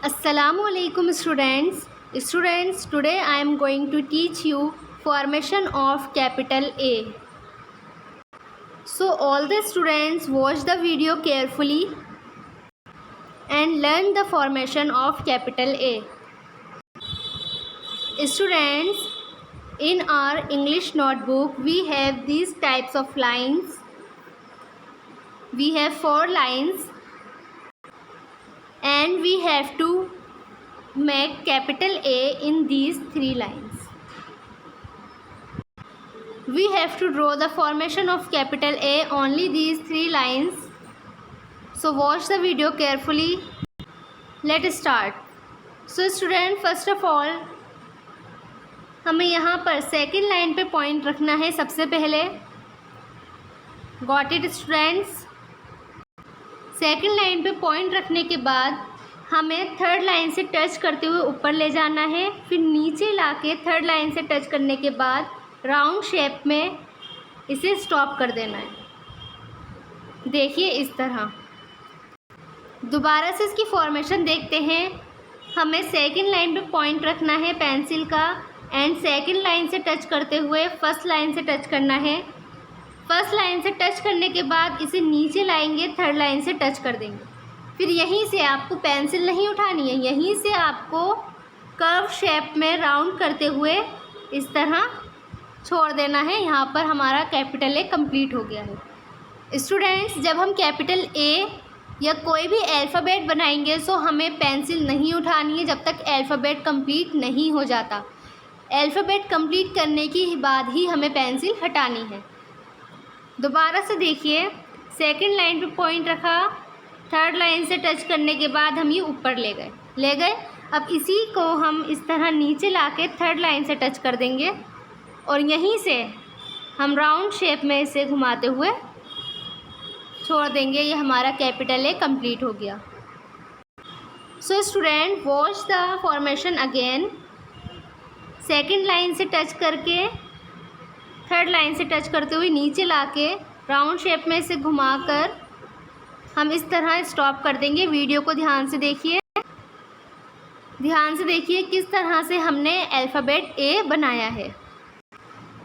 Assalamu alaikum students. Today I am going to teach you formation of capital A. So all the students watch the video carefully and learn the formation of capital A. Students, in our English notebook we have these types of lines. We have 4 lines and we have to make capital A in these 3 lines. We have to draw the formation of capital A only these 3 lines. So watch the video carefully. Let's start. So student, first of all हमें यहाँ पर second line पे point रखना है सबसे पहले. Got it students? Second line पे point रखने के बाद हमें थर्ड लाइन से टच करते हुए ऊपर ले जाना है. फिर नीचे लाके थर्ड लाइन से टच करने के बाद राउंड शेप में इसे स्टॉप कर देना है. देखिए इस तरह. दोबारा से इसकी फॉर्मेशन देखते हैं. हमें सेकेंड लाइन पे पॉइंट रखना है पेंसिल का एंड सेकेंड लाइन से टच करते हुए फर्स्ट लाइन से टच करना है. फर्स्ट लाइन से टच करने के बाद इसे नीचे लाएंगे, थर्ड लाइन से टच कर देंगे. फिर यहीं से आपको पेंसिल नहीं उठानी है, यहीं से आपको कर्व शेप में राउंड करते हुए इस तरह छोड़ देना है. यहाँ पर हमारा कैपिटल ए कंप्लीट हो गया है. स्टूडेंट्स, जब हम कैपिटल ए या कोई भी अल्फ़ाबेट बनाएंगे सो हमें पेंसिल नहीं उठानी है जब तक अल्फ़ाबेट कंप्लीट नहीं हो जाता. अल्फ़ाबेट कंप्लीट करने के बाद ही हमें पेंसिल हटानी है. दोबारा से देखिए, सेकंड लाइन पे पॉइंट रखा, थर्ड लाइन से टच करने के बाद हम ये ऊपर ले गए. अब इसी को हम इस तरह नीचे लाके थर्ड लाइन से टच कर देंगे और यहीं से हम राउंड शेप में इसे घुमाते हुए छोड़ देंगे. ये हमारा कैपिटल ए कंप्लीट हो गया. So student, watch the formation again. Second line से टच करके थर्ड लाइन से टच करते हुए नीचे लाके राउंड शेप में इसे घुमाकर हम इस तरह स्टॉप कर देंगे. वीडियो को ध्यान से देखिए किस तरह से हमने अल्फ़ाबेट ए बनाया है.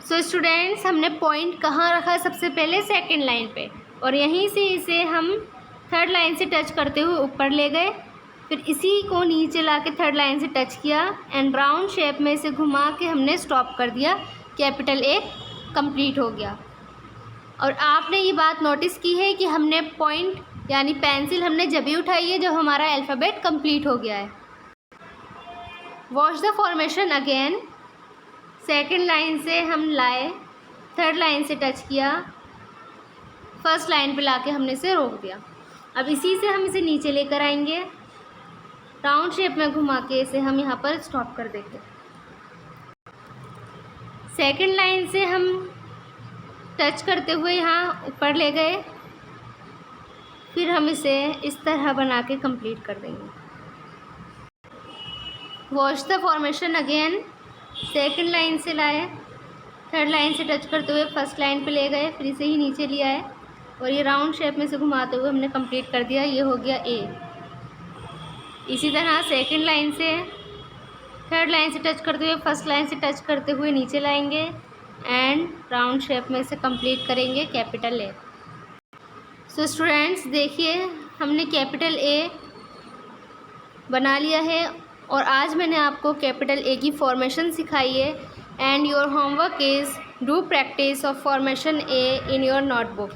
सो स्टूडेंट्स, हमने पॉइंट कहाँ रखा? सबसे पहले सेकंड लाइन पे, और यहीं से इसे हम थर्ड लाइन से टच करते हुए ऊपर ले गए. फिर इसी को नीचे लाके थर्ड लाइन से टच किया एंड राउंड शेप में इसे घुमा के हमने स्टॉप कर दिया. कैपिटल ए कंप्लीट हो गया. और आपने ये बात नोटिस की है कि हमने पॉइंट यानी पेंसिल हमने जब भी उठाई है जब हमारा अल्फ़ाबेट कंप्लीट हो गया है. Watch the formation again. Second line से हम लाए, थर्ड लाइन से टच किया, फर्स्ट लाइन पे लाके हमने इसे रोक दिया. अब इसी से हम इसे नीचे लेकर आएंगे, राउंड शेप में घुमा के इसे हम यहाँ पर स्टॉप कर देंगे. सेकंड लाइन से हम टच करते हुए यहाँ ऊपर ले गए. फिर हम इसे इस तरह बना के कंप्लीट कर देंगे. Watch the formation again. Second line से लाए, थर्ड लाइन से टच करते हुए फर्स्ट लाइन पे ले गए, फिर इसे ही नीचे लिया है और ये राउंड शेप में से घुमाते हुए हमने कंप्लीट कर दिया. ये हो गया ए. इसी तरह सेकंड लाइन से थर्ड लाइन से टच करते हुए फर्स्ट लाइन से टच करते हुए नीचे लाएंगे एंड राउंड शेप में इसे कंप्लीट करेंगे कैपिटल ए. सो स्टूडेंट्स, देखिए हमने कैपिटल ए बना लिया है और आज मैंने आपको कैपिटल ए की फॉर्मेशन सिखाई है. And your homework is do practice of formation A in your notebook.